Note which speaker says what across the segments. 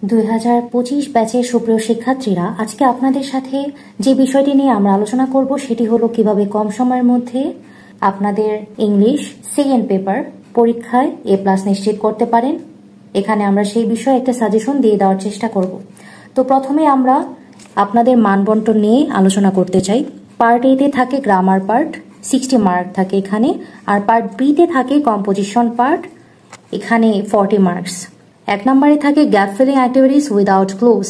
Speaker 1: 2025 ব্যাচের সুপ্রিয় শিক্ষার্থীরা, আজকে আপনাদের সাথে যে বিষয়টি নিয়ে আমরা আলোচনা করব সেটি হলো কিভাবে কম সময়ের মধ্যে আপনাদের ইংলিশ সেকেন্ড পেপার পরীক্ষায় A+ নিশ্চিত করতে পারেন। এখানে আমরা সেই বিষয়ে একটা সাজেশন দিয়ে দেওয়ার চেষ্টা করব। তো প্রথমে আমরা আপনাদের মানবন্টন নিয়ে আলোচনা করতে চাই। পার্ট A তে থাকে গ্রামার পার্ট, 60 মার্ক থাকে এখানে, আর পার্ট B তে থাকে কম্পোজিশন পার্ট, এখানে 40 মার্কস। 1 নম্বরে থাকে gap filling activities without clues,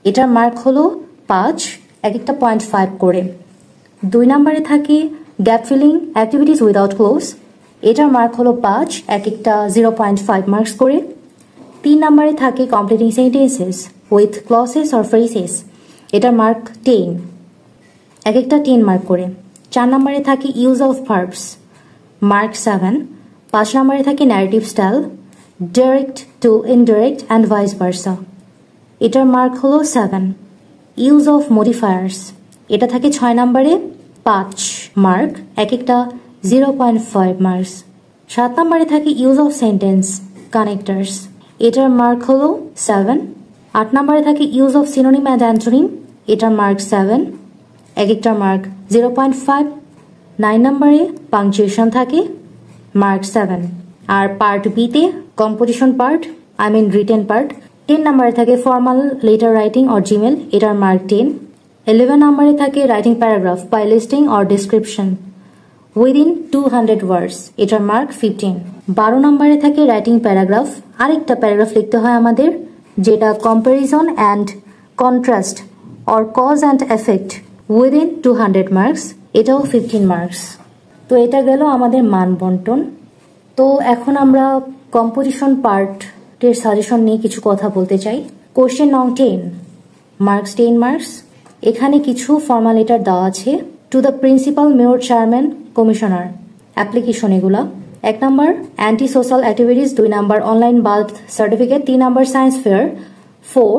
Speaker 1: এটার মার্ক হলো 5, এক একটা 0.5 করে। 2 নম্বরে থাকে gap filling activities without clues, এটার মার্ক হলো 5, এক একটা 0.5 মার্কস করে। 3 নম্বরে থাকে completing sentences with clauses or phrases, এটার মার্ক 10, এক একটা 10 মার্ক করে। 4 নম্বরে থাকে ইউজ অফ ভার্বস, মার্ক 7। 5 নম্বরে থাকে narrative style, direct two indirect and vice versa, এটার মার্ক হলো 7। ইউজ অফ মডিফায়ার্স, এটা থাকে 6 নম্বরে, 5 মার্ক, এক একটা 0.5 মার্কস। 7 নম্বরে থাকে ইউজ অফ সেন্টেন্স কানেক্টার্স, এটার মার্ক হলো 7। 8 নম্বরে থাকে use of synonym and antonym, এটার মার্ক 7, এক একটার মার্ক 0.5। 9 নম্বরে পাংচুয়েশন থাকে, মার্ক 7। আর পার্ট বি তে কম্পোজিশন পার্ট, রিটেন পার্ট, 10 নম্বরে থাকে formal letter writing or email, এটার মার্ক 10। 11 নম্বরে থাকে writing paragraph by listing or description within 200 words, এটার মার্ক 15। 12 নম্বরে থাকে রাইটিং প্যারাগ্রাফ, আরেকটা প্যারাগ্রাফ লিখতে হয় আমাদের, যেটা comparison and contrast or cause and effect within 200 marks, এটাও 15 মার্কস। তো এটা গেল আমাদের মান বন্টন। তো এখন আমরা কম্পোজিশন পার্টের সাজেশন নিয়ে কিছু কথা বলতে চাই। কোশ্চেন নং 10, মার্কস 10 মার্কস। এখানে কিছু ফর্মাল লেটার দেওয়া আছে to the principal, mayor, chairman, commissioner, application এগুলা। 1 number anti social activities, 2 number online birth certificate, 3 number science fair, 4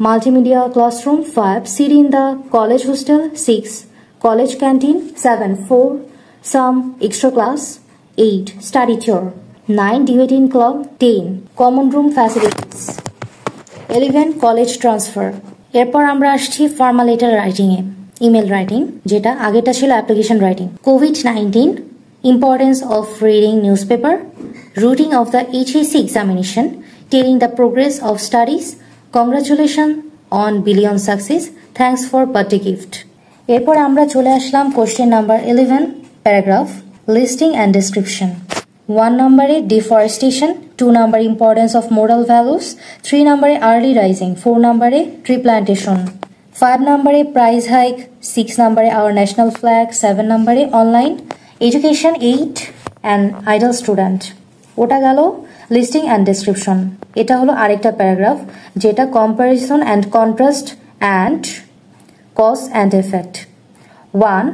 Speaker 1: multimedia classroom, 5 seat in the college hostel, 6 college canteen, 7 4 some extra class, 8 study tour, 9 debating club, 10 common room facilities, 11 college transfer. এরপর আমরা আসছি formal letter writing এ, email writing, যেটা আগেটা ছিল application writing. COVID-19 importance of reading newspaper, routine of the HSC examination, telling the progress of studies, congratulation on brilliant success, thanks for birthday gift. এরপর আমরা চলে আসলাম question number 11, paragraph listing and description. 1 নম্বরে deforestation, 2 number importance of moral values, 3 নম্বরে early rising, 4 নম্বরে tree plantation, 5 নম্বরে prize hike, 6 নম্বরে our national flag, 7 নম্বরে online education, 8 and idol student. ওটা গেল লিস্টিং অ্যান্ড ডিসক্রিপশন। এটা হলো আরেকটা প্যারাগ্রাফ, যেটা comparison and contrast and cause and effect. 1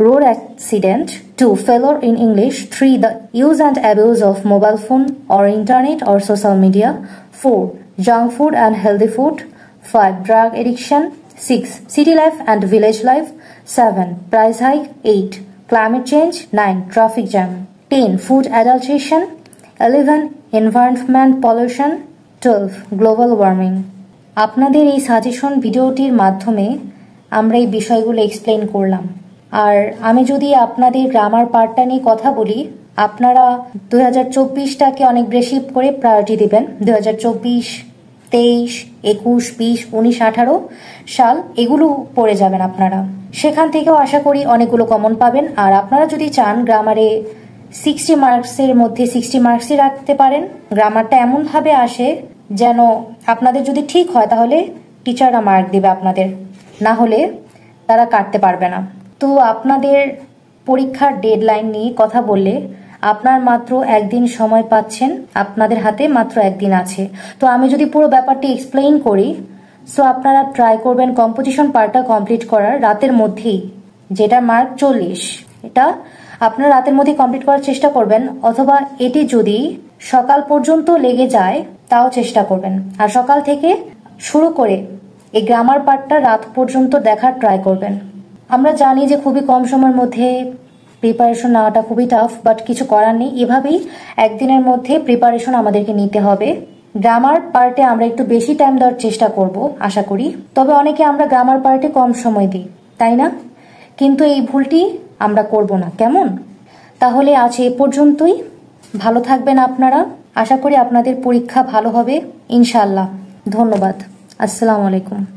Speaker 1: road accident, 2 failure in English, 3 the use and abuse of mobile phone or internet or social media, 4 junk food and healthy food, 5 drug addiction, 6 city life and village life, 7 price hike, 8 climate change, 9 traffic jam, 10 food adulteration, 11 environment pollution, 12 global warming। আপনাদের এই suggestion ভিডিওটির মাধ্যমে আমরা এই বিষয়গুলো explain করলাম। আর আমি যদি আপনাদের গ্রামার পার্টটা নিয়ে কথা বলি, আপনারা 2024টাকে অনেক বেশি করে প্রায়োরিটি দিবেন। 2024, 23, 21, 20, 19, 18 সাল এগুলো পড়ে যাবেন আপনারা। সেখান থেকেও আশা করি অনেকগুলো কমন পাবেন। আর আপনারা যদি চান গ্রামারে 60 মার্কসের মধ্যে 60 মার্কসই রাখতে পারেন, গ্রামারটা এমনভাবে আসে যেন আপনাদের যদি ঠিক হয় তাহলে টিচাররা মার্ক দিবে আপনাদের, না হলে তারা কাটতে পারবে না। তো আপনাদের পরীক্ষার ডেডলাইন নিয়ে কথা বললে, আপনার মাত্র একদিন সময় পাচ্ছেন, আপনাদের হাতে মাত্র একদিন আছে। তো আমি যদি পুরো ব্যাপারটি এক্সপ্লেইন করি, সো আপনারা ট্রাই করবেন কম্পোজিশন পার্টটা কমপ্লিট করার রাতের মধ্যেই, যেটা মার্ক 40, এটা আপনারা রাতের মধ্যেই কমপ্লিট করার চেষ্টা করবেন, অথবা এটি যদি সকাল পর্যন্ত লেগে যায় তাও চেষ্টা করবেন। আর সকাল থেকে শুরু করে এই গ্রামার পার্টটা রাত পর্যন্ত দেখার ট্রাই করবেন। আমরা জানি যে খুবই কম সময়ের মধ্যে প্রিপারেশন নেওয়াটা খুবই টাফ, বাট কিছু করার নেই, এভাবেই একদিনের মধ্যে প্রিপারেশন আমাদেরকে নিতে হবে। গ্রামার পার্টে আমরা একটু বেশি টাইম দেওয়ার চেষ্টা করব আশা করি। তবে অনেকে আমরা গ্রামার পার্টে কম সময় দিই, তাই না? কিন্তু এই ভুলটি আমরা করব না, কেমন? তাহলে আজ এ পর্যন্তই। ভালো থাকবেন আপনারা। আশা করি আপনাদের পরীক্ষা ভালো হবে ইনশাআল্লাহ। ধন্যবাদ। আসসালামু আলাইকুম।